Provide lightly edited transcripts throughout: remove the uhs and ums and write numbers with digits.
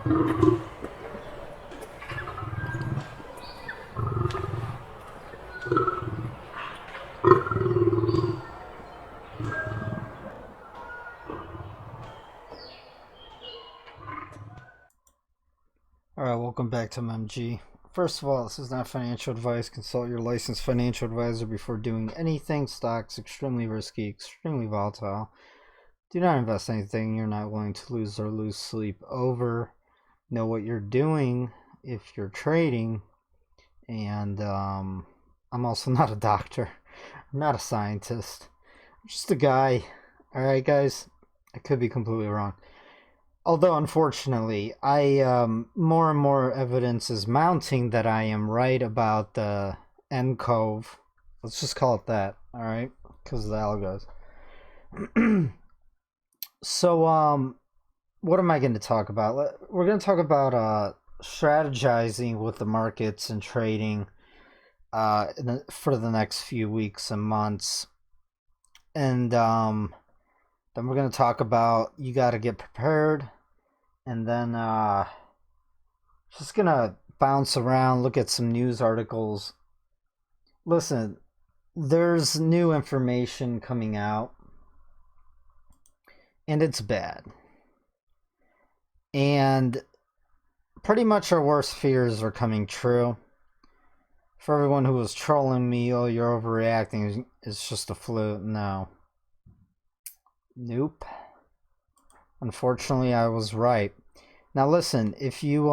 Alright, welcome back to MMG. First of all, this is not financial advice. Consult your licensed financial advisor before doing anything. Stocks, extremely risky, extremely volatile. Do not invest anything you're not willing to lose or lose sleep over. Know what you're doing if you're trading. And I'm also not a doctor. I'm not a scientist. I'm just a guy. Alright, guys? I could be completely wrong. Although, unfortunately, more and more evidence is mounting that I am right about the N cove. Let's just call it that, all right? Because of the algos. So, what am I going to talk about? We're going to talk about strategizing with the markets and trading for the next few weeks and months. And then we're going to talk about you got to get prepared. And then just going to bounce around, look at some news articles. Listen, there's new information coming out. And it's bad. And pretty much our worst fears are coming true. For everyone who was trolling me, oh, you're overreacting, it's just a flu. No. Nope. Unfortunately, I was right. Now listen, if you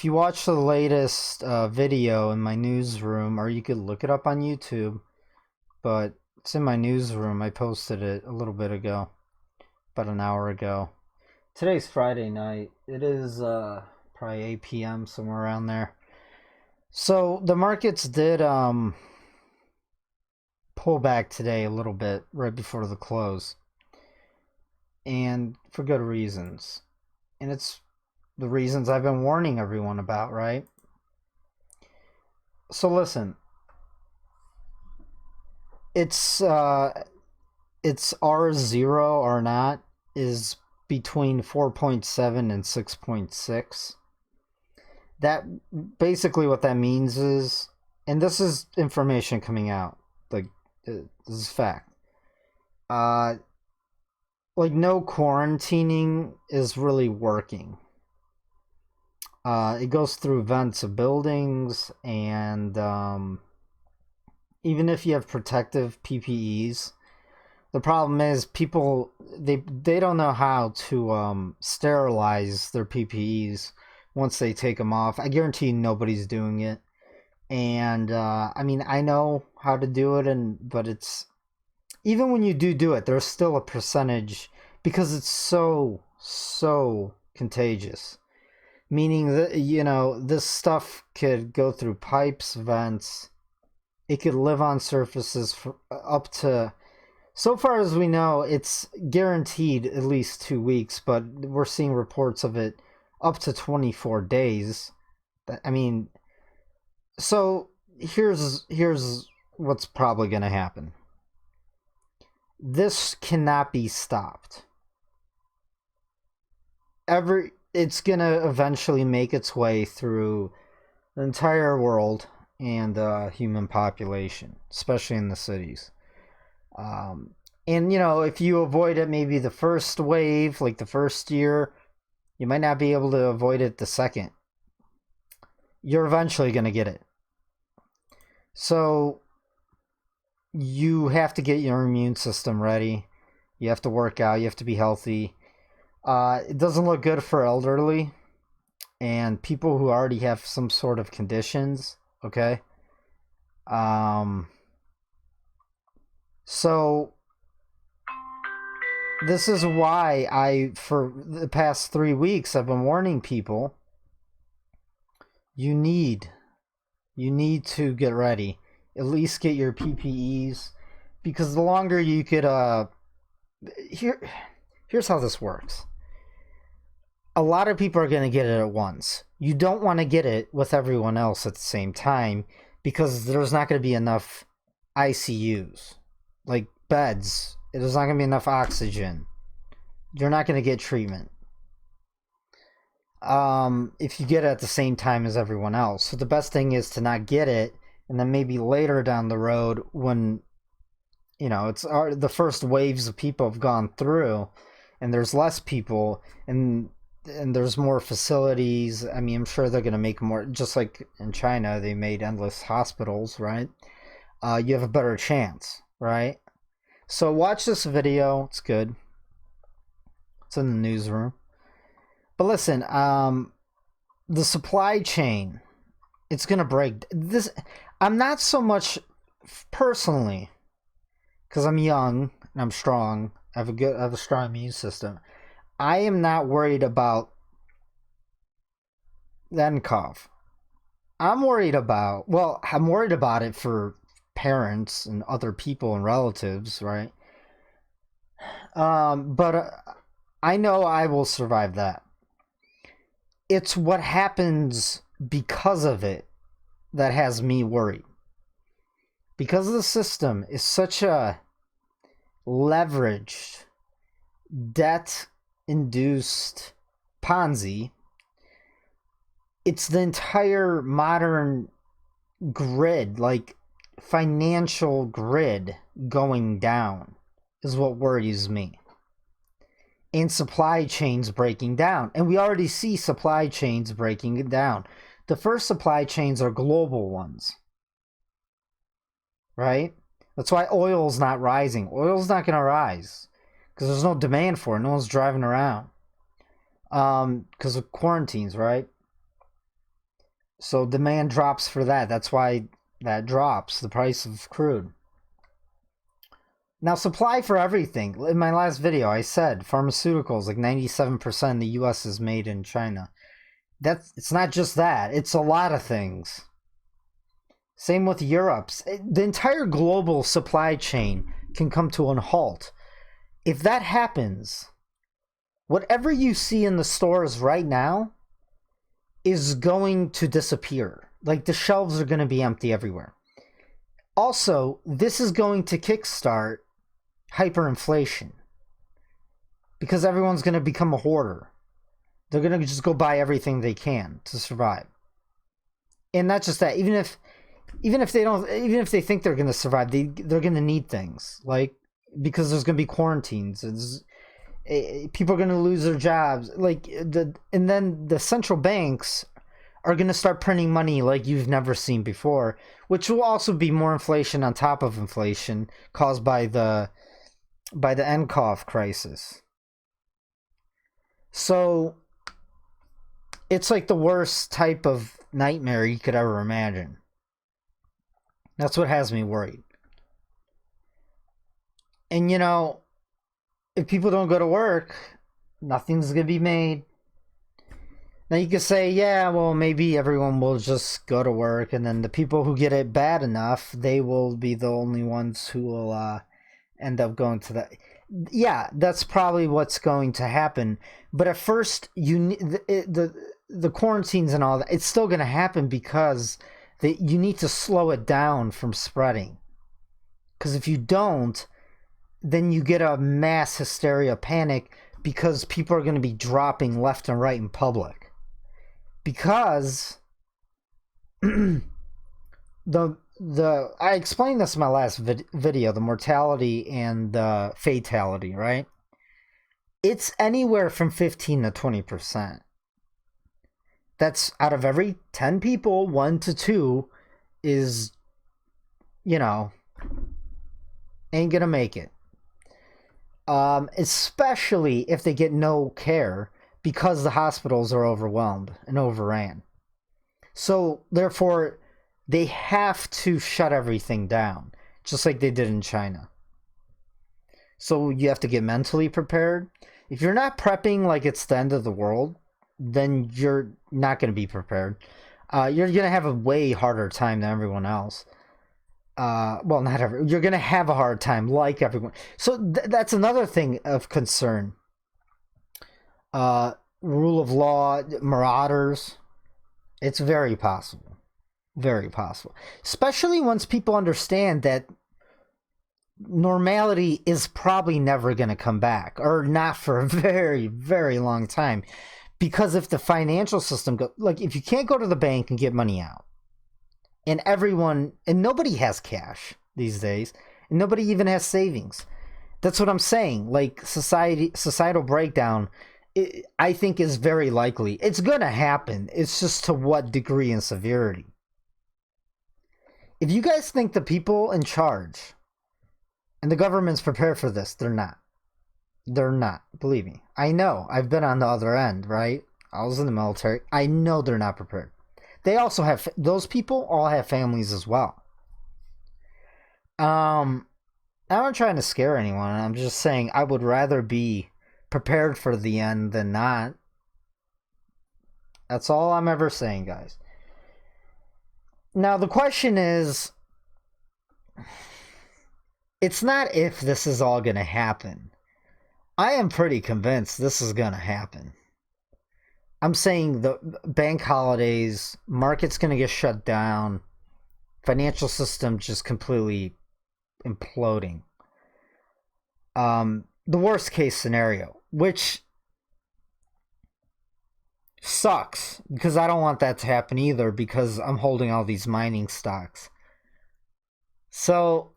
watch the latest video in my newsroom, or you could look it up on YouTube, but it's in my newsroom. I posted it a little bit ago, about an hour ago. Today's Friday night. It is probably 8 p.m. somewhere around there. So the markets did pull back today a little bit right before the close. And for good reasons. And it's the reasons I've been warning everyone about, right? So listen, it's R0 or not is between 4.7 and 6.6. That basically what that means is, and this is information coming out, like this is fact. Like no quarantining is really working. It goes through vents of buildings, and even if you have protective PPEs, the problem is people they don't know how to sterilize their PPEs once they take them off. I guarantee nobody's doing it. And I mean, I know how to do it, but it's even when you do it, there's still a percentage because it's so contagious. Meaning that, this stuff could go through pipes, vents. It could live on surfaces for up to, so far as we know, it's guaranteed at least 2 weeks, but we're seeing reports of it up to 24 days. I mean, so here's what's probably going to happen. This cannot be stopped. It's going to eventually make its way through the entire world and the human population, especially in the cities. And, if you avoid it maybe the first wave, like the first year, you might not be able to avoid it the second. You're eventually going to get it. So you have to get your immune system ready. You have to work out. You have to be healthy. It doesn't look good for elderly and people who already have some sort of conditions. Okay. So this is why for the past 3 weeks, I've been warning people. You need to get ready. At least get your PPEs, because the longer you could here's how this works. A lot of people are going to get it at once. You don't want to get it with everyone else at the same time, because there's not going to be enough ICUs, like beds. There's not going to be enough oxygen. You're not going to get treatment. if you get it at the same time as everyone else. So the best thing is to not get it, and then maybe later down the road when it's the first waves of people have gone through, and there's less people, and there's more facilities. I mean, I'm sure they're going to make more, just like in China, they made endless hospitals, right? You have a better chance, right? So watch this video. It's good. It's in the newsroom. But listen, the supply chain, it's going to break. This, I'm not so much personally, because I'm young and I'm strong. I have a strong immune system. I am not worried about the NCOV. I'm worried about it for parents and other people and relatives, right? But I know I will survive that. It's what happens because of it that has me worried. Because the system is such a leveraged, debt-induced Ponzi, it's the entire modern grid, like financial grid, going down is what worries me. And supply chains breaking down. And we already see supply chains breaking down. The first supply chains are global ones. Right? That's why oil's not rising. Oil's not going to rise. Because there's no demand for it. No one's driving around. Because of quarantines, right? So demand drops for that. That's why that drops the price of crude. Now, supply for everything. In my last video, I said pharmaceuticals, like 97% in the U.S. is made in China. It's not just that. It's a lot of things. Same with Europe's. The entire global supply chain can come to a halt. If that happens, whatever you see in the stores right now is going to disappear. Like, the shelves are going to be empty everywhere. Also, this is going to kickstart hyperinflation because everyone's going to become a hoarder. They're going to just go buy everything they can to survive. And not just that, even if they think they're going to survive, they're going to need things, like, because there's going to be quarantines. People are going to lose their jobs, and then the central banks are going to start printing money like you've never seen before, which will also be more inflation on top of inflation caused by the NCOV crisis. So it's like the worst type of nightmare you could ever imagine. That's what has me worried. And if people don't go to work, nothing's going to be made. Now you could say, yeah, well, maybe everyone will just go to work, and then the people who get it bad enough, they will be the only ones who will end up going to that. Yeah, that's probably what's going to happen. But at first, the quarantines and all that, it's still going to happen because you need to slow it down from spreading. Because if you don't, then you get a mass hysteria, panic, because people are going to be dropping left and right in public. Because I explained this in my last video, the mortality and the fatality, right? It's anywhere from 15 to 20%. That's out of every 10 people, 1 to 2 is, ain't gonna make it. Especially if they get no care, because the hospitals are overwhelmed and overran. So, therefore, they have to shut everything down, just like they did in China. So, you have to get mentally prepared. If you're not prepping like it's the end of the world, then you're not going to be prepared. You're going to have a way harder time than everyone else. Well, not everyone. You're going to have a hard time like everyone. So, that's another thing of concern. Rule of law, marauders, it's very possible. Very possible. Especially once people understand that normality is probably never going to come back, or not for a very, very long time. Because if the financial system like if you can't go to the bank and get money out, and nobody has cash these days, and nobody even has savings. That's what I'm saying. Like societal breakdown, I think is very likely. It's gonna happen. It's just to what degree and severity. If you guys think the people in charge and the government's prepared for this, they're not. They're not. Believe me. I know. I've been on the other end, right? I was in the military. I know they're not prepared. They also have, those people all have families as well. I'm not trying to scare anyone. I'm just saying I would rather be prepared for the end than not. That's all I'm ever saying, guys. Now, the question is, it's not if this is all going to happen. I am pretty convinced this is going to happen. I'm saying the bank holidays, market's going to get shut down, financial system just completely imploding. The worst case scenario, which sucks because I don't want that to happen either because I'm holding all these mining stocks. So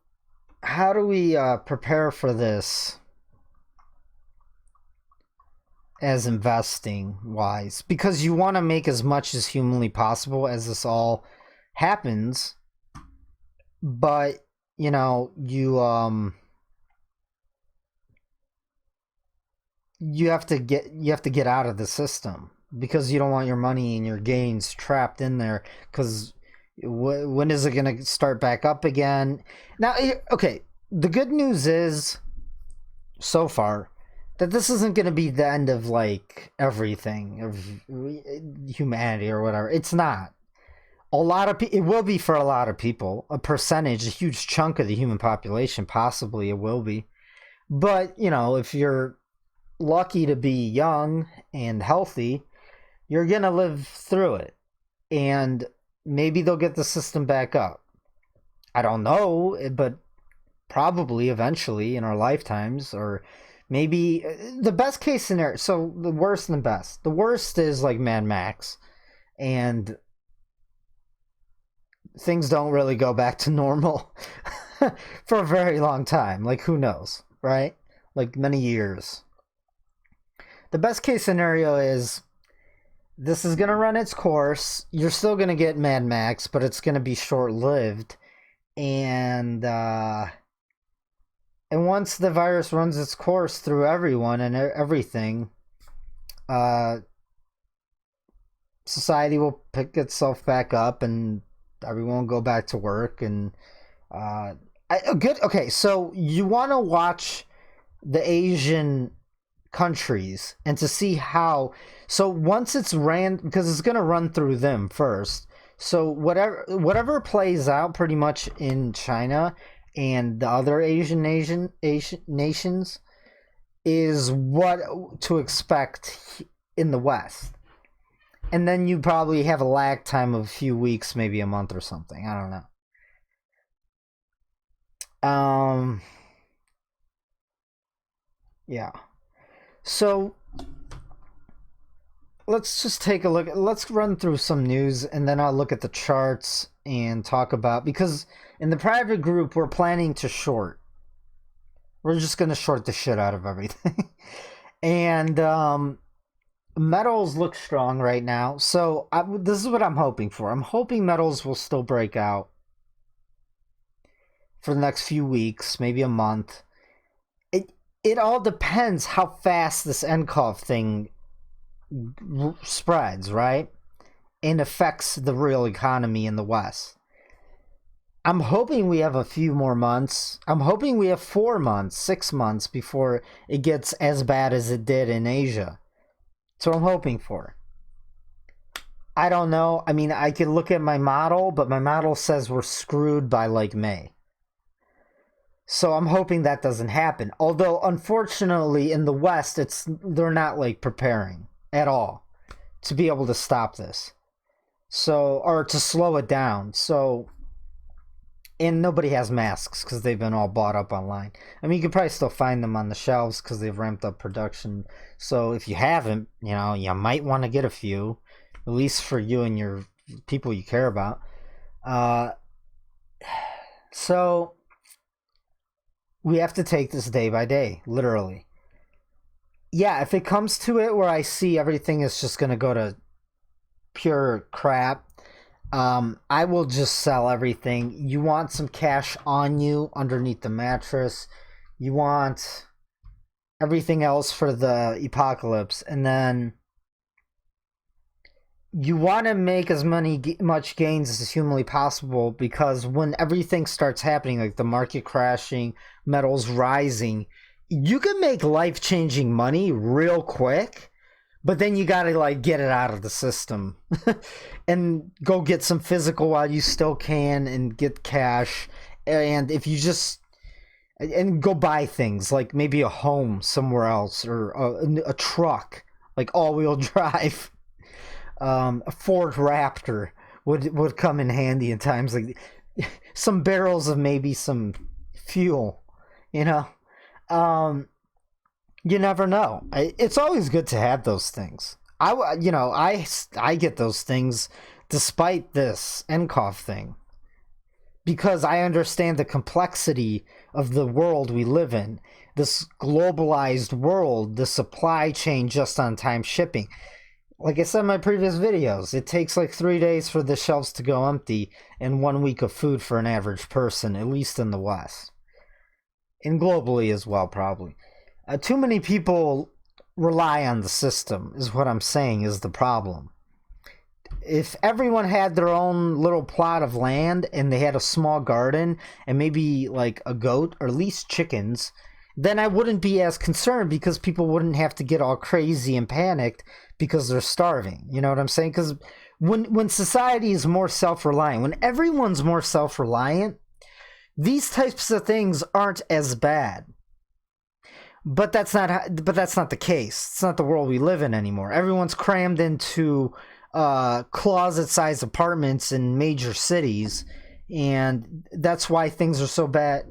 how do we prepare for this as investing wise? Because you want to make as much as humanly possible as this all happens, but you know, you have to get out of the system because you don't want your money and your gains trapped in there, because when is it going to start back up again? Now, okay, the good news is so far that this isn't going to be the end of like everything of humanity or whatever. It's not. It will be for a lot of people, a percentage, a huge chunk of the human population, possibly it will be. But, you know, if you're lucky to be young and healthy, you're going to live through it. And maybe they'll get the system back up. I don't know, but probably eventually in our lifetimes, or maybe the best case scenario. So the worst and the best. The worst is like Mad Max, and things don't really go back to normal for a very long time. Like, who knows, right? Like many years. The best case scenario is this is going to run its course. You're still going to get Mad Max, but it's going to be short-lived. And once the virus runs its course through everyone and everything, society will pick itself back up and everyone will go back to work. And okay, so you want to watch the Asian countries and to see how, so once it's ran, because it's going to run through them first, so whatever plays out pretty much in China and the other Asian nations is what to expect in the West. And then you probably have a lag time of a few weeks, maybe a month or something. I don't know. Yeah. So let's just take a look. Let's run through some news, and then I'll look at the charts and talk about, because in the private group, we're planning to short. We're just going to short the shit out of everything. And metals look strong right now. So this is what I'm hoping for. I'm hoping metals will still break out for the next few weeks, maybe a month. It all depends how fast this NCOV thing spreads, right? And affects the real economy in the West. I'm hoping we have a few more months. I'm hoping we have 4 months, 6 months before it gets as bad as it did in Asia. That's what I'm hoping for. I don't know. I mean, I could look at my model, but my model says we're screwed by like May. So I'm hoping that doesn't happen. Although, unfortunately, in the West, they're not like preparing at all to be able to stop this. So, or to slow it down. So And nobody has masks because they've been all bought up online. I mean, you can probably still find them on the shelves because they've ramped up production. So if you haven't, you might want to get a few, at least for you and your people you care about. So we have to take this day by day, literally. Yeah, if it comes to it where I see everything is just going to go to pure crap, I will just sell everything. You want some cash on you underneath the mattress. You want everything else for the apocalypse. And then you want to make as much gains as humanly possible, because when everything starts happening, like the market crashing, metals rising, you can make life-changing money real quick. But then you gotta get it out of the system and go get some physical while you still can and get cash. And if you and go buy things like maybe a home somewhere else, or a truck, like all-wheel drive. A Ford Raptor would come in handy in times like some barrels of maybe some fuel, You never know. It's always good to have those things. I get those things despite this NCOF thing, because I understand the complexity of the world we live in, this globalized world, the supply chain, just-on-time shipping. Like I said in my previous videos, it takes like 3 days for the shelves to go empty and 1 week of food for an average person, at least in the West. And globally as well, probably. Too many people rely on the system, is what I'm saying, is the problem. If everyone had their own little plot of land and they had a small garden and maybe like a goat or at least chickens, then I wouldn't be as concerned, because people wouldn't have to get all crazy and panicked because they're starving. You know what I'm saying? Because when society is more self-reliant, when everyone's more self-reliant, these types of things aren't as bad. But that's not the case. It's not the world we live in anymore. Everyone's crammed into closet-sized apartments in major cities, and that's why things are so bad.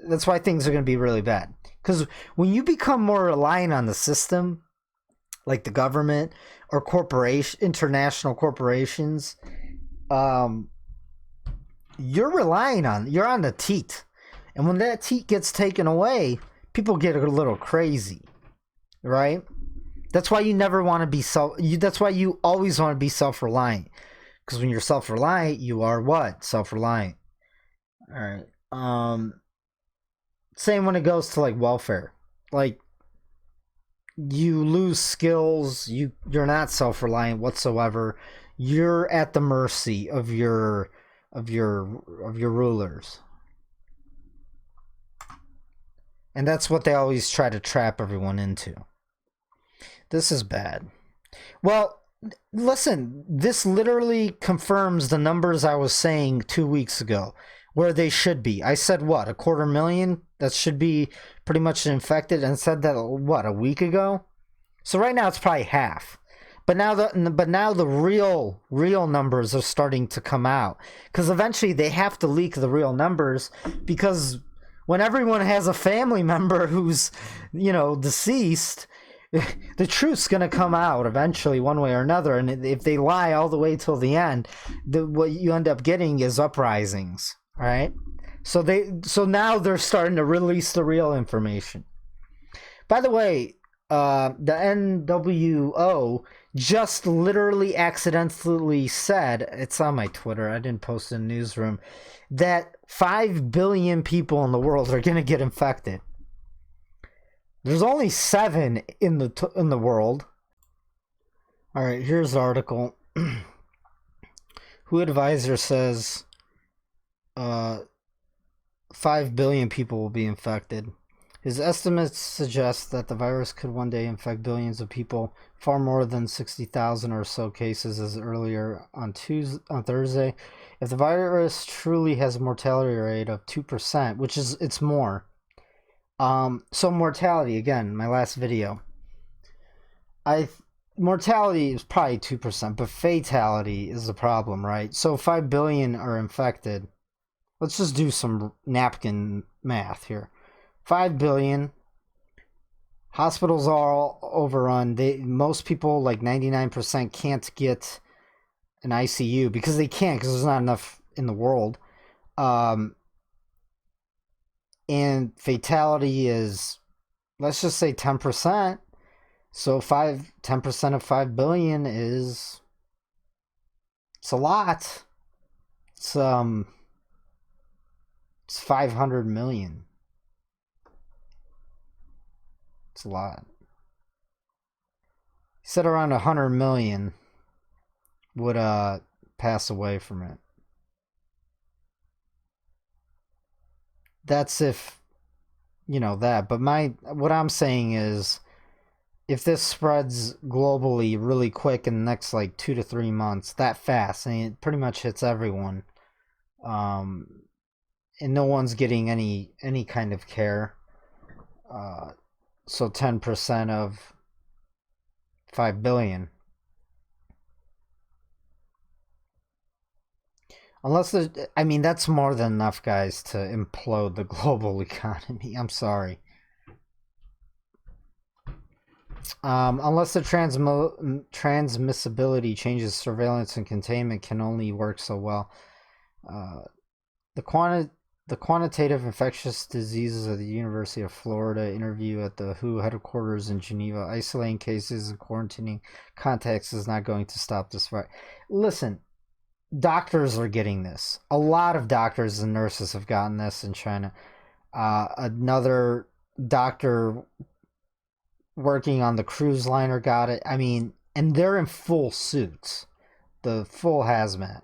That's why things are going to be really bad. Because when you become more reliant on the system, like the government or international corporations, you're on the teat. And when that teat gets taken away, people get a little crazy, right? That's why you never want to be that's why you always want to be self-reliant. Because when you're self-reliant, you are what? Self-reliant. All right. Same when it goes to like welfare. Like, you lose skills, you're not self-reliant whatsoever. You're at the mercy of your rulers. And that's what they always try to trap everyone into. This is bad. Well, listen, this literally confirms the numbers I was saying 2 weeks ago, where they should be. I said, what, 250,000? That should be pretty much infected, and said that, what, a week ago? So right now it's probably half. But now the real numbers are starting to come out. Because eventually they have to leak the real numbers, because when everyone has a family member who's, deceased, the truth's going to come out eventually, one way or another. And if they lie all the way till the end, what you end up getting is uprisings, right? So now they're starting to release the real information. By the way, the NWO just literally accidentally said, it's on my Twitter, I didn't post it in the newsroom, that 5 billion people in the world are going to get infected. There's only 7 in the world. All right, here's the article. Who Advisor says 5 billion people will be infected. His estimates suggest that the virus could one day infect billions of people, far more than 60,000 or so cases as earlier on Thursday. If the virus truly has a mortality rate of 2%, which is, it's more. So mortality, again, my last video. Mortality is probably 2%, but fatality is the problem, right? So 5 billion are infected. let's just do some napkin math here. 5 billion. Hospitals are all overrun. Most people, like 99%, can't get an ICU because they can't, because there's not enough in the world. And fatality is, let's just say 10%. So 10% of 5 billion is, it's a lot. It's 500 million. It's a lot. He said around 100 million would pass away from it. That's if, you know, that. But what I'm saying is, if this spreads globally really quick in the next like 2 to 3 months, that fast, and it pretty much hits everyone, and no one's getting any kind of care, so 10% of 5 billion. Unless I mean, that's more than enough, guys, to implode the global economy. I'm sorry. Unless the transmissibility changes, surveillance and containment can only work so well. The quantitative infectious diseases of the University of Florida interview at the WHO headquarters in Geneva, isolating cases and quarantining contacts is not going to stop this fight. Listen, doctors are getting this. A lot of doctors and nurses have gotten this in China. Another doctor working on the cruise liner got it. I mean, and they're in full suits, the full hazmat.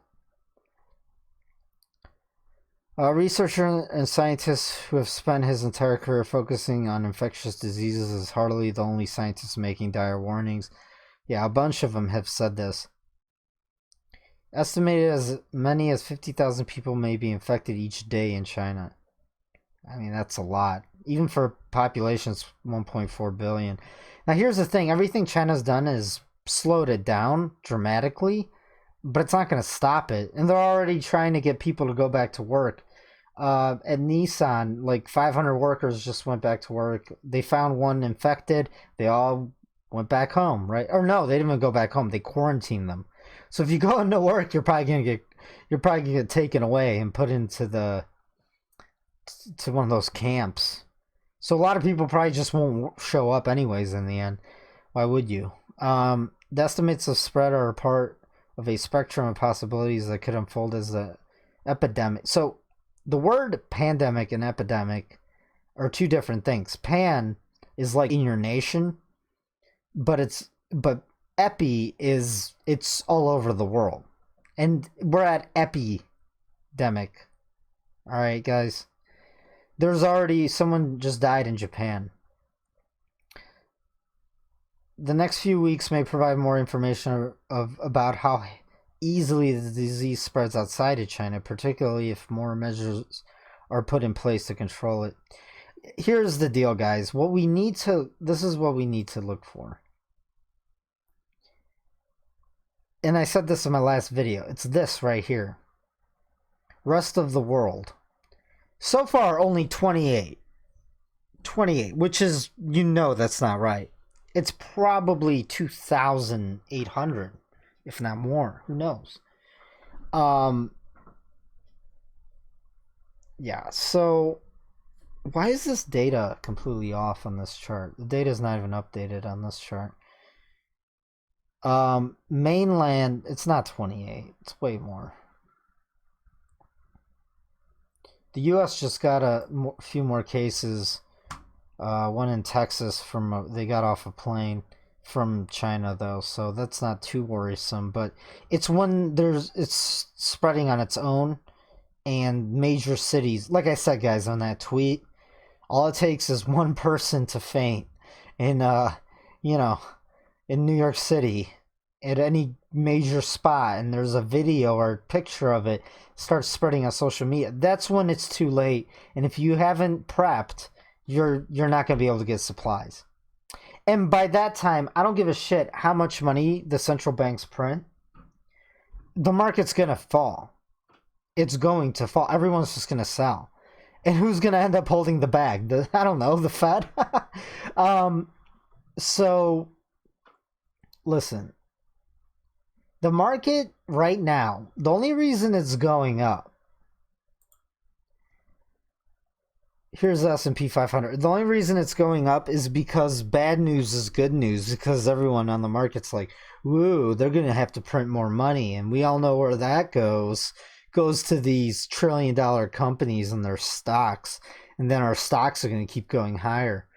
A researcher and scientist who have spent his entire career focusing on infectious diseases is hardly the only scientist making dire warnings. Yeah, a bunch of them have said this. Estimated as many as 50,000 people may be infected each day in China. I mean, that's a lot. Even for populations 1.4 billion. Now, here's the thing. Everything China's done is slowed it down dramatically, but it's not going to stop it. And they're already trying to get people to go back to work. At Nissan, like 500 workers just went back to work. They found one infected. They all went back home, right? Or no, they didn't even go back home. They quarantined them. So if you go into work, you're probably gonna get taken away and put into one of those camps. So a lot of people probably just won't show up anyways in the end. Why would you? The estimates of spread are a part of a spectrum of possibilities that could unfold as the epidemic. So the word pandemic and epidemic are two different things. Pan is like in your nation, but epi is, it's all over the world. And we're at epidemic. All right, guys. There's already, someone just died in Japan. The next few weeks may provide more information about how easily the disease spreads outside of China, particularly if more measures are put in place to control it. Here's the deal, guys. This is what we need to look for. And I said this in my last video. It's this right here. Rest of the world. So far, only 28. 28, which is, you know, that's not right. It's probably 2,800, if not more. Who knows? Yeah, so why is this data completely off on this chart? The data is not even updated on this chart. Mainland, it's not 28. It's way more. The U.S. just got a few more cases. One in Texas they got off a plane from China though, so that's not too worrisome. But it's it's spreading on its own, and major cities. Like I said, guys, on that tweet, all it takes is one person to faint in in New York City at any major spot, and there's a video or picture of it, starts spreading on social media. That's when it's too late. And if you haven't prepped, you're not going to be able to get supplies. And by that time, I don't give a shit how much money the central banks print. The market's going to fall. it's going to fall. Everyone's just going to sell. And who's going to end up holding the bag? I don't know, the Fed. So, listen, the market right now, the only reason it's going up, here's the S&P 500. The only reason it's going up is because bad news is good news, because everyone on the market's like, woo, they're going to have to print more money. And we all know where that goes. Goes to these trillion-dollar companies and their stocks. And then our stocks are going to keep going higher.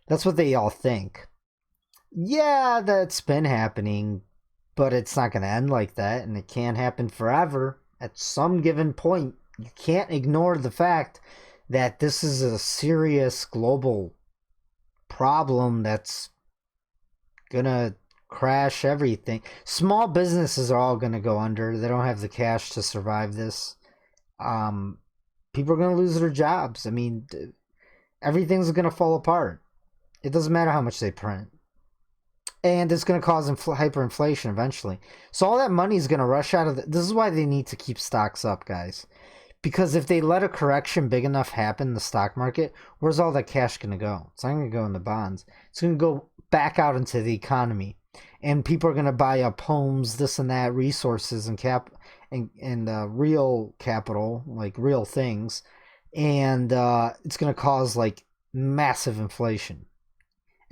That's what they all think. Yeah, that's been happening, but it's not going to end like that, and it can't happen forever. At some given point, you can't ignore the fact that this is a serious global problem that's going to crash everything. Small businesses are all going to go under. They don't have the cash to survive this. People are going to lose their jobs. I mean, everything's going to fall apart. It doesn't matter how much they print. And it's going to cause hyperinflation eventually. So all that money is going to rush out of this is why they need to keep stocks up, guys. Because if they let a correction big enough happen in the stock market, where's all that cash going to go? It's not going to go in the bonds. It's going to go back out into the economy. And people are going to buy up homes, this and that, resources and real capital, like real things. And it's going to cause like massive inflation.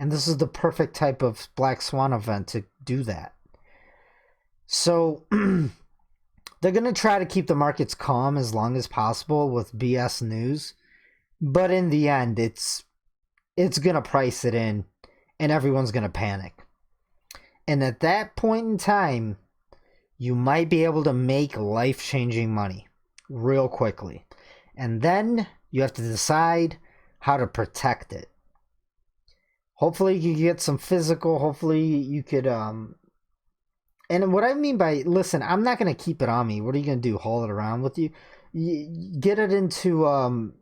And this is the perfect type of black swan event to do that. So they're going to try to keep the markets calm as long as possible with BS news. But in the end, it's going to price it in and everyone's going to panic. And at that point in time, you might be able to make life-changing money real quickly. And then you have to decide how to protect it. Hopefully you could get some physical, hopefully you could, and what I mean by, listen, I'm not going to keep it on me. What are you going to do, haul it around with you? Get it into,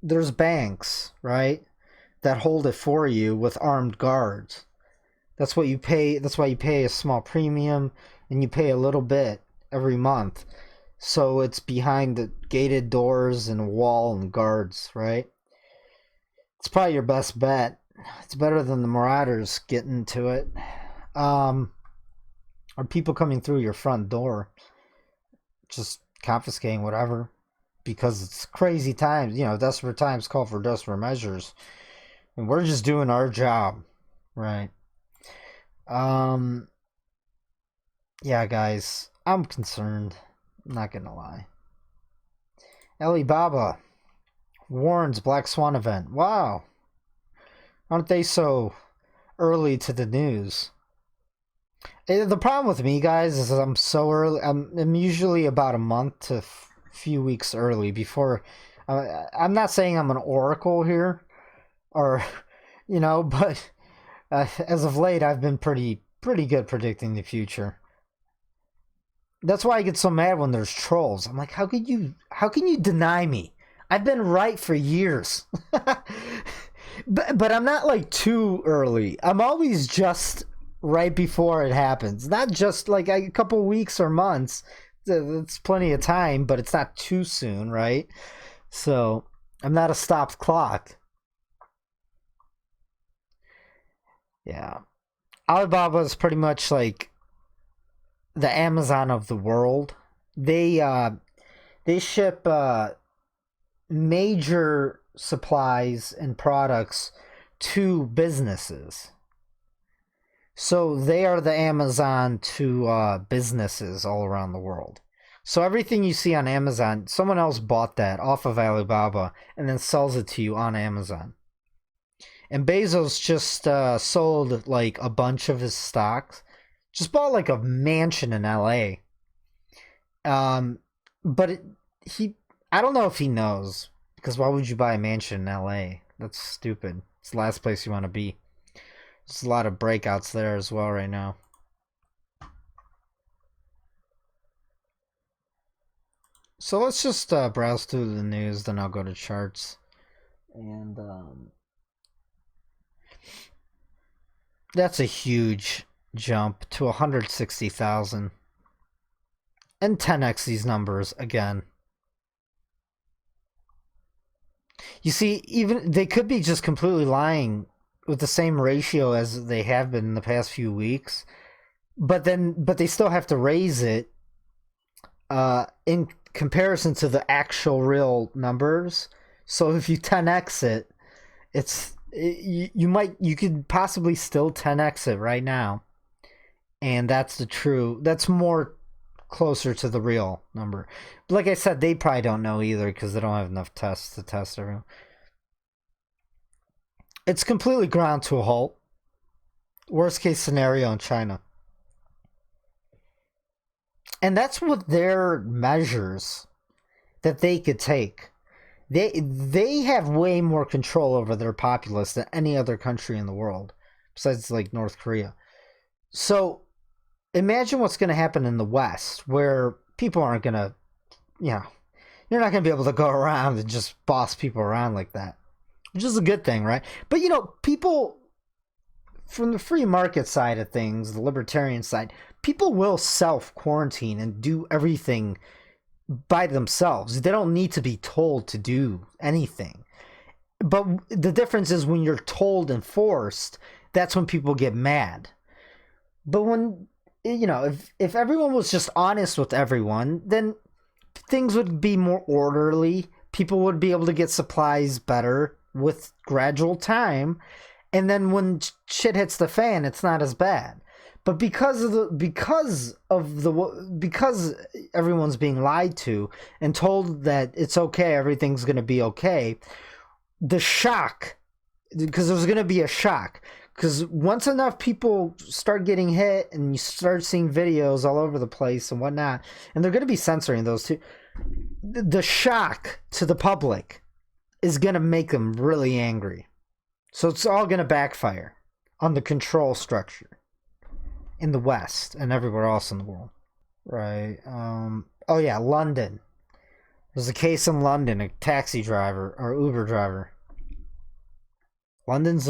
there's banks, right, that hold it for you with armed guards. That's what you pay, that's why you pay a small premium, and you pay a little bit every month. So it's behind the gated doors and a wall and guards, right? It's probably your best bet. It's better than the marauders getting to it. Or people coming through your front door, just confiscating whatever. Because it's crazy times. Desperate times call for desperate measures. And we're just doing our job. Right. Yeah, guys. I'm concerned. I'm not gonna lie. Alibaba warns Black Swan event. Wow. Aren't they so early to the news? The problem with me, guys, is I'm so early. I'm usually about a month to a few weeks early before. I'm not saying I'm an oracle here, or, but as of late, I've been pretty good predicting the future. That's why I get so mad when there's trolls. I'm like, how can you deny me? I've been right for years. but I'm not like too early. I'm always just right before it happens. Not just like a couple weeks or months. It's plenty of time, but it's not too soon, right? So I'm not a stopped clock. Yeah. Alibaba is pretty much like the Amazon of the world. They ship major supplies and products to businesses. So they are the Amazon to businesses all around the world. So everything you see on Amazon, someone else bought that off of Alibaba and then sells it to you on Amazon. And Bezos just sold like a bunch of his stocks. Just bought like a mansion in LA. But I don't know if he knows, because why would you buy a mansion in LA? That's stupid. It's the last place you want to be. There's a lot of breakouts there as well right now. So let's just browse through the news, then I'll go to charts. And that's a huge jump to 160,000. and 10x these numbers again. You see, even they could be just completely lying with the same ratio as they have been in the past few weeks, but they still have to raise it in comparison to the actual real numbers. So if you 10x it, you could possibly still 10x it right now, and that's more closer to the real number. But like I said, they probably don't know either because they don't have enough tests to test everyone. It's completely ground to a halt. Worst case scenario in China. And that's what their measures that they could take. They have way more control over their populace than any other country in the world, besides like North Korea. So imagine what's going to happen in the West, where people aren't going to, you're not going to be able to go around and just boss people around like that, which is a good thing, right? But people from the free market side of things, the libertarian side, people will self-quarantine and do everything by themselves. They don't need to be told to do anything. But the difference is when you're told and forced, that's when people get mad. But when, if everyone was just honest with everyone, then things would be more orderly. People would be able to get supplies better with gradual time. And then when shit hits the fan, it's not as bad. But because everyone's being lied to and told that it's okay, everything's going to be okay, the shock, because there's going to be a shock. Because once enough people start getting hit and you start seeing videos all over the place and whatnot, and they're going to be censoring those too, the shock to the public is going to make them really angry. So it's all going to backfire on the control structure in the West and everywhere else in the world. Right. Oh yeah, London. There's a case in London, a taxi driver or Uber driver. London's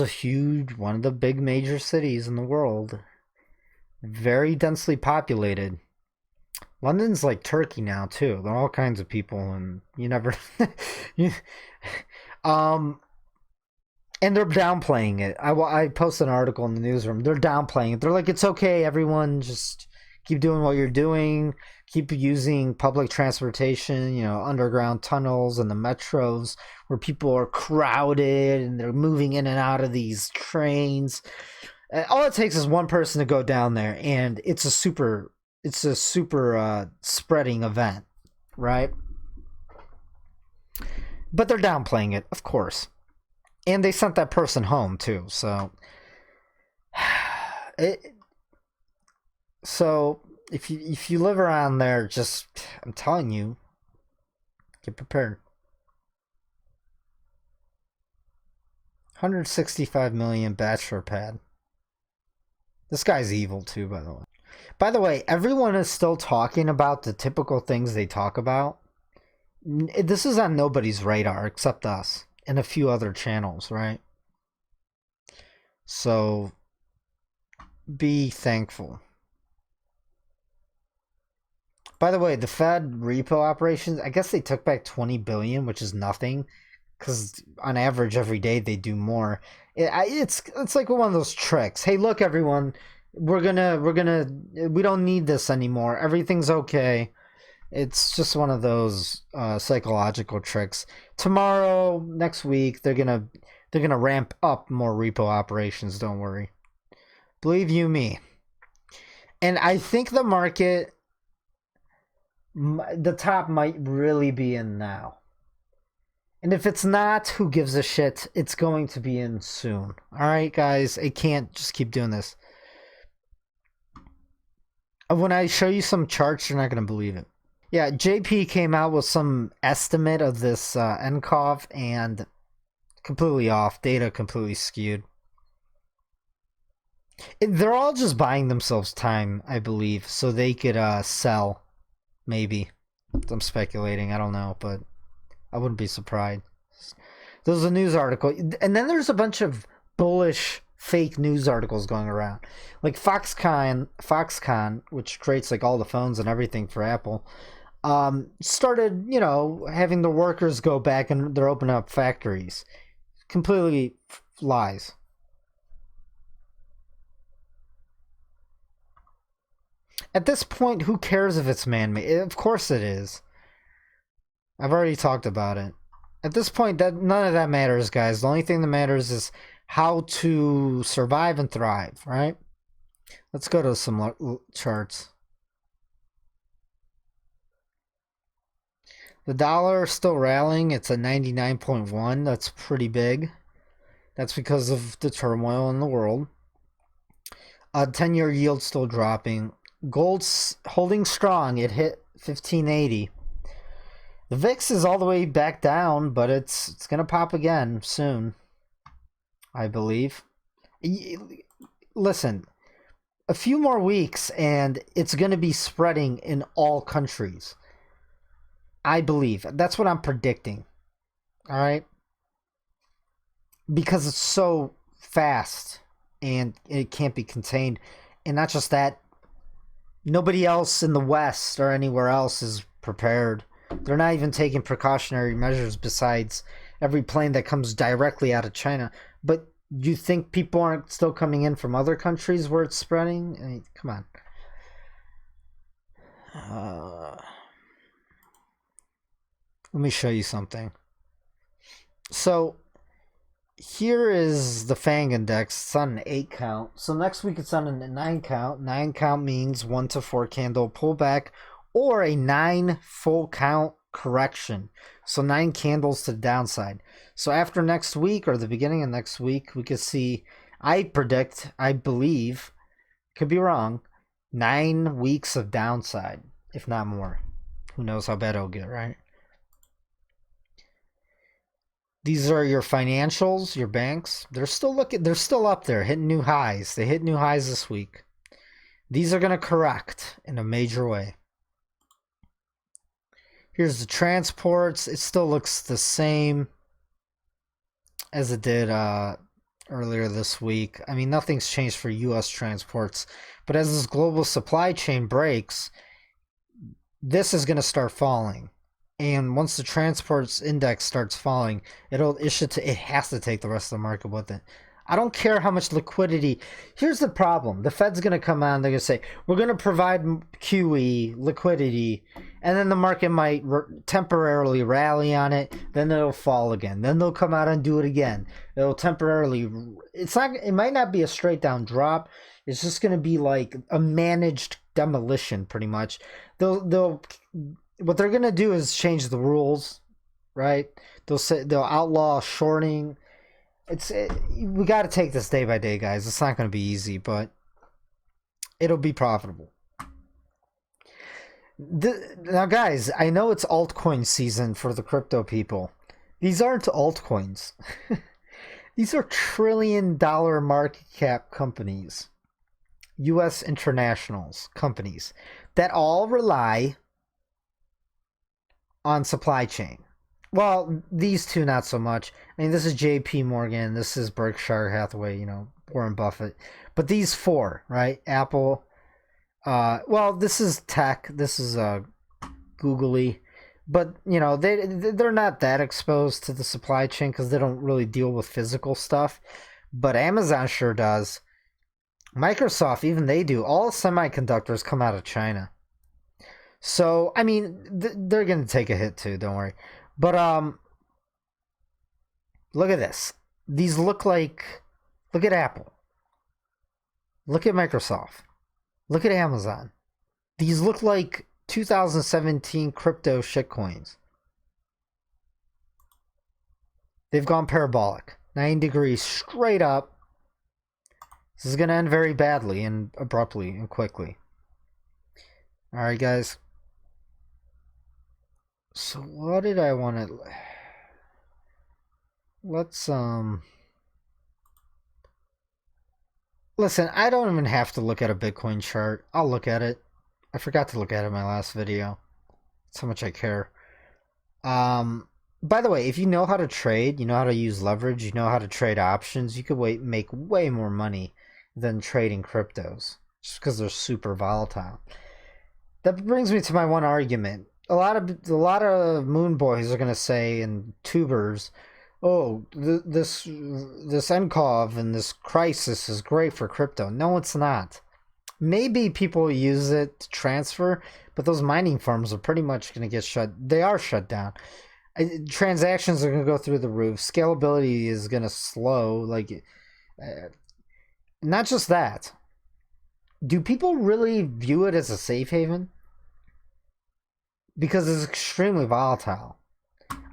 one of the big major cities in the world. Very densely populated. London's like Turkey now too. There are all kinds of people, and you never and they're downplaying it. I posted an article in the newsroom. They're downplaying it. They're like, it's okay, everyone, just keep doing what you're doing. Keep using public transportation, underground tunnels and the metros where people are crowded and they're moving in and out of these trains. All it takes is one person to go down there, and it's a super spreading event, right? But they're downplaying it, of course. And they sent that person home too, so if you live around there, I'm telling you, get prepared. 165 million bachelor pad. This guy's evil too, by the way. By the way, everyone is still talking about the typical things they talk about. This is on nobody's radar except us and a few other channels, right? So be thankful. By the way, the Fed repo operations, I guess they took back 20 billion, which is nothing, because on average every day they do more. It's like one of those tricks. Hey, look, everyone, we don't need this anymore. Everything's okay. It's just one of those psychological tricks. Tomorrow, next week, they're gonna ramp up more repo operations. Don't worry. Believe you me. And I think the market, the top might really be in now. And if it's not, who gives a shit? It's going to be in soon. All right, guys, I can't just keep doing this. When I show you some charts, you're not going to believe it. Yeah, JP came out with some estimate of this NCOV and completely off. Data completely skewed. They're all just buying themselves time, I believe, so they could sell. Maybe. I'm speculating, I don't know, but I wouldn't be surprised. There's a news article. And then there's a bunch of bullish fake news articles going around. Like Foxconn, which creates like all the phones and everything for Apple, started, having the workers go back and they're opening up factories. Completely lies. At this point, who cares if it's man-made? Of course it is. I've already talked about it. At this point, that none of that matters, guys. The only thing that matters is how to survive and thrive, right? Let's go to some charts. The dollar is still rallying. It's at 99.1. That's pretty big. That's because of the turmoil in the world. 10-year yield still dropping. Gold's holding strong. It hit 1580. The VIX is all the way back down, but it's going to pop again soon, I believe. Listen, a few more weeks and it's going to be spreading in all countries. I believe. That's what I'm predicting. All right? Because it's so fast and it can't be contained. And not just that, nobody else in the West or anywhere else is prepared. They're not even taking precautionary measures besides every plane that comes directly out of China. But you think people aren't still coming in from other countries where it's spreading? I mean, come on. Let me show you something. So here is the FANG index. It's on an 8 count. So next week it's on a 9 count. 9 count means 1 to 4 candle pullback or a 9 full count correction. So 9 candles to the downside. So after next week or the beginning of next week, we could see, I predict, I believe, could be wrong, 9 weeks of downside, if not more. Who knows how bad it'll get, right? These are your financials, your banks. They're still up there, hitting new highs. They hit new highs this week. These are going to correct in a major way. Here's the transports. It still looks the same as it did earlier this week. I mean, nothing's changed for U.S. transports. But as this global supply chain breaks, this is going to start falling. And once the transports index starts falling, it has to take the rest of the market with it. I don't care how much liquidity. Here's the problem. The Fed's going to come on. They're going to say, we're going to provide QE, liquidity, and then the market might temporarily rally on it. Then it'll fall again. Then they'll come out and do it again. It'll temporarily. It might not be a straight down drop. It's just going to be like a managed demolition, pretty much. What they're going to do is change the rules, right? They'll outlaw shorting. We got to take this day by day, guys. It's not going to be easy, but it'll be profitable. Now, guys, I know it's altcoin season for the crypto people. These aren't altcoins. These are trillion-dollar market cap companies, U.S. internationals companies that all rely on supply chain. Well, these two not so much. I mean, this is J.P. Morgan, this is Berkshire Hathaway, Warren Buffett. But these four, right? Apple. This is tech. This is googly. But, they're not that exposed to the supply chain because they don't really deal with physical stuff. But Amazon sure does. Microsoft, even they do. All semiconductors come out of China. So, I mean, they're going to take a hit too, don't worry. But, look at this. These look at Apple. Look at Microsoft. Look at Amazon. These look like 2017 crypto shitcoins. They've gone parabolic. 9 degrees straight up. This is going to end very badly and abruptly and quickly. Alright, guys. So what did I want to... Let's, Listen, I don't even have to look at a Bitcoin chart. I'll look at it. I forgot to look at it in my last video. That's how much I care. By the way, if you know how to trade, you know how to use leverage, you know how to trade options, you could make way more money than trading cryptos just because they're super volatile. That brings me to my one argument. A lot of moon boys are gonna say, and tubers, oh, this NCOV and this crisis is great for crypto. No, it's not. Maybe people use it to transfer, but those mining farms are pretty much going to get shut. They are shut down. Transactions are going to go through the roof. Scalability is going to slow. Not just that. Do people really view it as a safe haven? Because it's extremely volatile.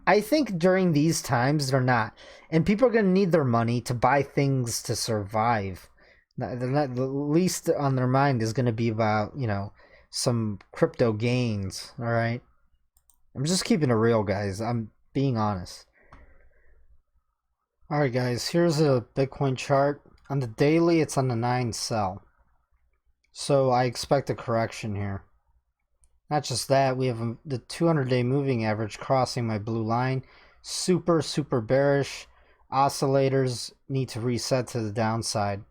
I think during these times they're not, and people are going to need their money to buy things to survive. The least on their mind is going to be about, some crypto gains. All right, I'm just keeping it real, guys. I'm being honest. All right, guys. Here's a Bitcoin chart. On the daily, it's on the 9 sell. So I expect a correction here. Not just that, we have the 200-day moving average crossing my blue line. Super, super bearish. Oscillators need to reset to the downside.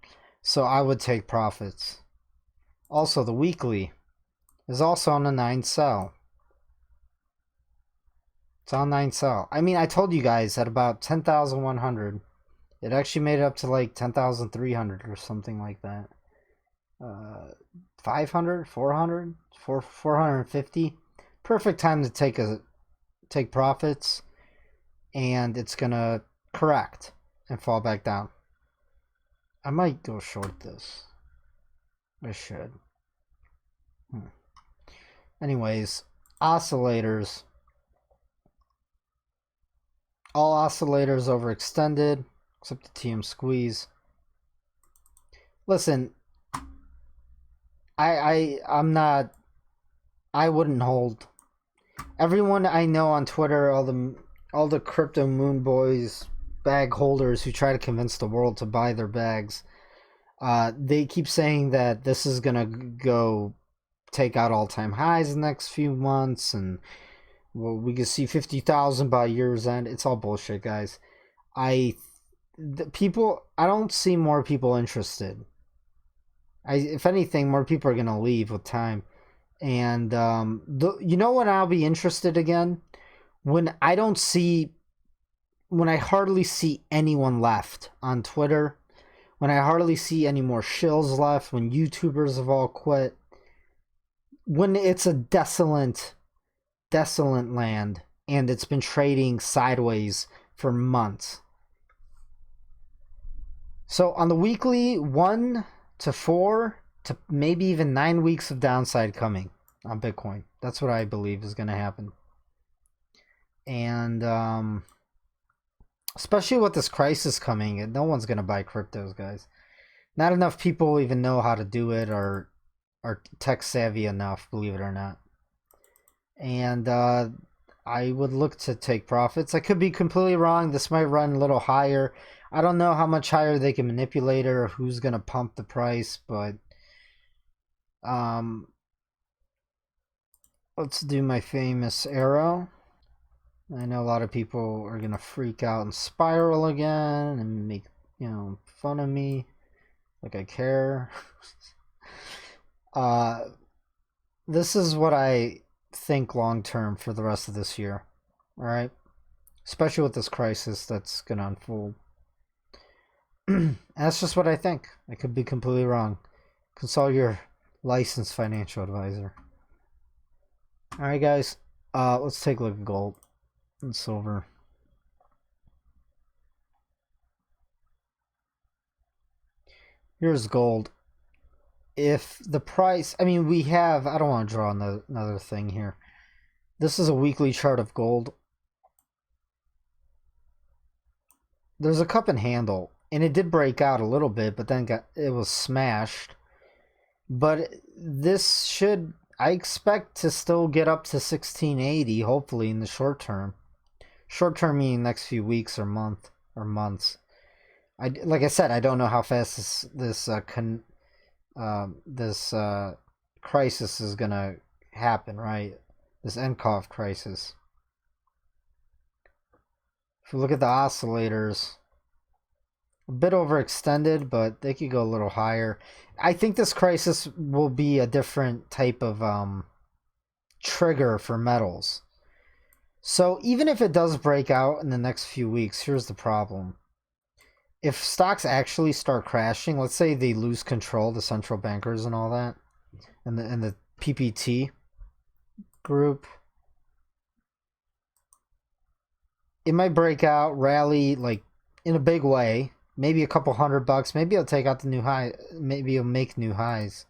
So I would take profits. Also, the weekly is also on the 9 sell. It's on 9 sell. I mean, I told you guys at about 10,100. It actually made it up to like 10,300 or something like that. 500, 400, 450. Perfect time to take profits, and it's gonna correct and fall back down. I might go short this. I should. Anyways, oscillators. All oscillators overextended, except the TM squeeze. Listen, I'm not. I wouldn't hold. Everyone I know on Twitter, all the crypto moon boys, bag holders who try to convince the world to buy their bags, they keep saying that this is gonna go take out all-time highs in the next few months, and we can see 50,000 by year's end. It's all bullshit, guys. I don't see more people interested. If anything, more people are gonna leave with time. And you know when I'll be interested again? When I hardly see anyone left on Twitter, when I hardly see any more shills left, when YouTubers have all quit, when it's a desolate land and it's been trading sideways for months. So on the weekly, 1 to 4 to maybe even 9 weeks of downside coming on Bitcoin. That's what I believe is going to happen. And especially with this crisis coming, no one's going to buy cryptos, guys. Not enough people even know how to do it or are tech savvy enough, believe it or not. And I would look to take profits. I could be completely wrong. This might run a little higher. I don't know how much higher they can manipulate it or who's going to pump the price, but let's do my famous arrow. I know a lot of people are going to freak out and spiral again and make, fun of me like I care. This is what I think long term for the rest of this year. All right? Especially with this crisis that's going to unfold. That's just what I think. I could be completely wrong. Consult your licensed financial advisor. All right, guys. Let's take a look at gold and silver. Here's gold. If the price, I mean, I don't want to draw another thing here. This is a weekly chart of gold. There's a cup and handle, and it did break out a little bit, but then it was smashed. But this should, I expect to still get up to 1680, hopefully in the short term. Short term meaning next few weeks or months. Like I said, I don't know how fast this crisis is gonna happen, right? This NCOV crisis. If you look at the oscillators, a bit overextended, but they could go a little higher. I think this crisis will be a different type of trigger for metals. So even if it does break out in the next few weeks, here's the problem. If stocks actually start crashing, let's say they lose control, the central bankers and all that, and the PPT group, it might break out, rally like in a big way, maybe a couple $100, maybe it'll take out the new high, maybe it'll make new highs,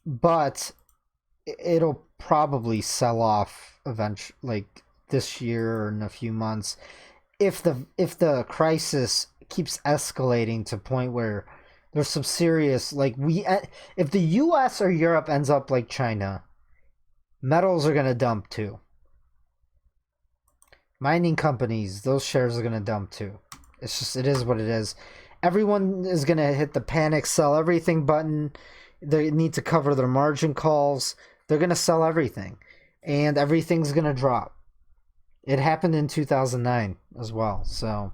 but it'll probably sell off eventually, like this year or in a few months, if the crisis keeps escalating to a point where there's some serious, like, if the US or Europe ends up like China, metals are going to dump too. Mining companies, those shares are going to dump too. It's just, it is what it is. Everyone is going to hit the panic sell everything button. They need to cover their margin calls. They're going to sell everything, and everything's going to drop. It happened in 2009 as well. So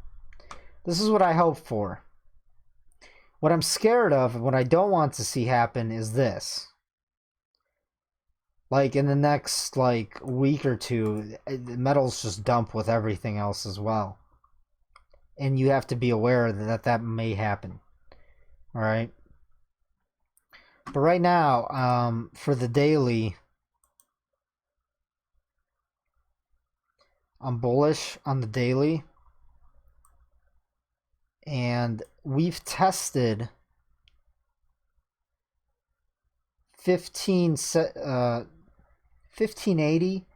this is what I hope for. What I'm scared of, what I don't want to see happen is this. Like in the next like week or two, metals just dump with everything else as well. And you have to be aware that that may happen. All right. But right now, for the daily, I'm bullish on the daily. And we've tested 1580,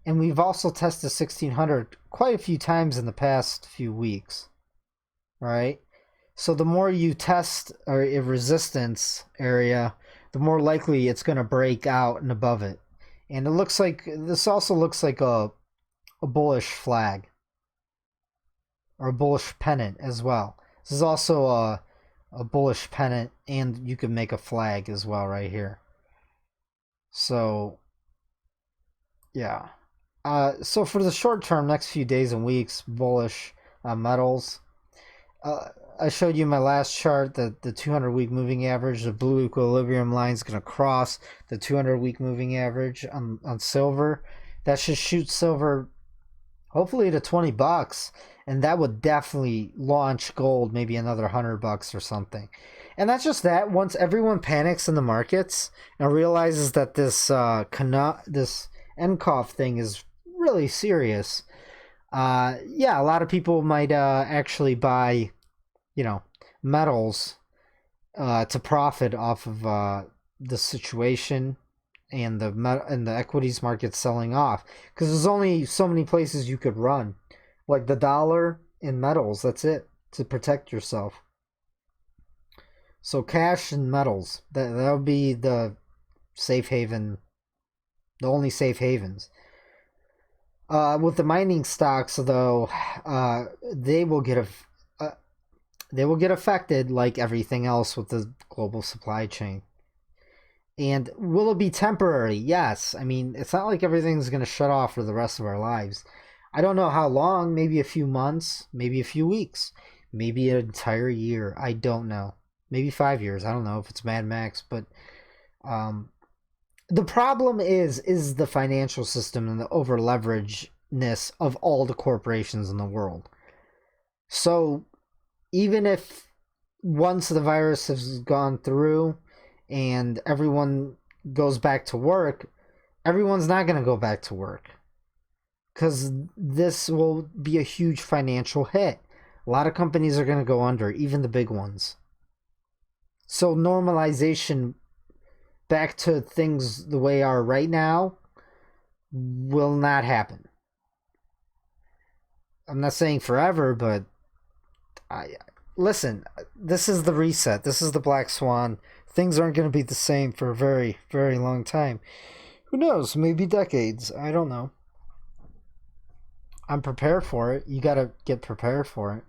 and we've also tested 1600 quite a few times in the past few weeks. Right? So the more you test a resistance area, the more likely it's going to break out and above it. And it looks like, this also looks like a bullish flag, or a bullish pennant as well. This is also a bullish pennant, and you can make a flag as well right here. So yeah. So for the short term, next few days and weeks, bullish metals. I showed you in my last chart that the 200-week moving average, the blue equilibrium line, is going to cross the 200-week moving average on silver. That should shoot silver hopefully to $20, and that would definitely launch gold maybe another $100 or something. And that's just that. Once everyone panics in the markets and realizes that this this NCOF thing is really serious, yeah, a lot of people might actually buy, metals to profit off of the situation and the equities market selling off, because there's only so many places you could run, like the dollar in metals. That's it, to protect yourself. So cash and metals, that would be the safe haven, the only safe havens. With the mining stocks, though, they will get affected like everything else with the global supply chain. And will it be temporary? Yes. I mean, it's not like everything's going to shut off for the rest of our lives. I don't know how long, maybe a few months, maybe a few weeks, maybe an entire year. I don't know. Maybe 5 years. I don't know if it's Mad Max, but the problem is the financial system and the over leveragedness of all the corporations in the world. So even if once the virus has gone through and everyone goes back to work, everyone's not going to go back to work, because this will be a huge financial hit. A lot of companies are going to go under, even the big ones. So normalization back to things the way they are right now will not happen. I'm not saying forever, but listen, this is the reset. This is the black swan. Things aren't going to be the same for a very, very long time. Who knows? Maybe decades. I don't know. I'm prepared for it. You got to get prepared for it.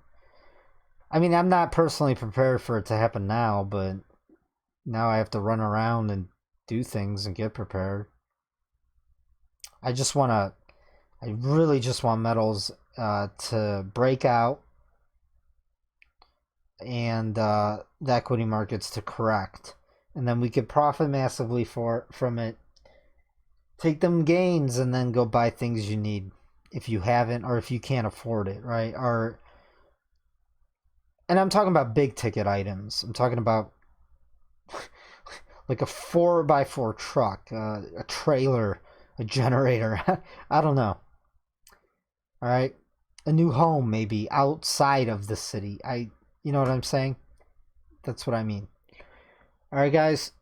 I mean, I'm not personally prepared for it to happen now, but now I have to run around and do things and get prepared. I just want I really just want metals to break out and the equity markets to correct, and then we could profit massively from it, take them gains, and then go buy things you need if you haven't or if you can't afford it, right? And I'm talking about big ticket items. I'm talking about like a 4x4 truck, a trailer, a generator. I don't know. All right, a new home maybe outside of the city. You know what I'm saying? That's what I mean. All right, guys.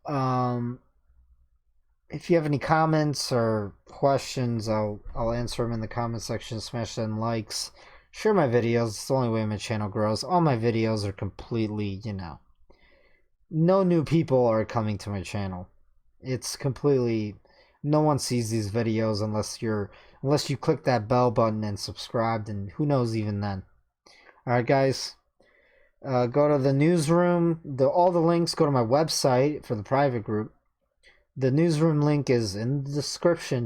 If you have any comments or questions, I'll answer them in the comment section. Smash them likes. Share my videos. It's the only way my channel grows. All my videos are completely, no new people are coming to my channel. It's completely, no one sees these videos unless you click that bell button and subscribed, and who knows even then. All right, guys. Go to the newsroom. All the links go to my website for the private group. The newsroom link is in the description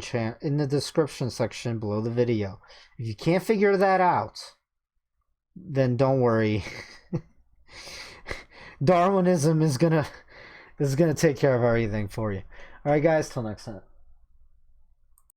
section below the video. If you can't figure that out, then don't worry. Darwinism is gonna take care of everything for you. All right, guys. Till next time.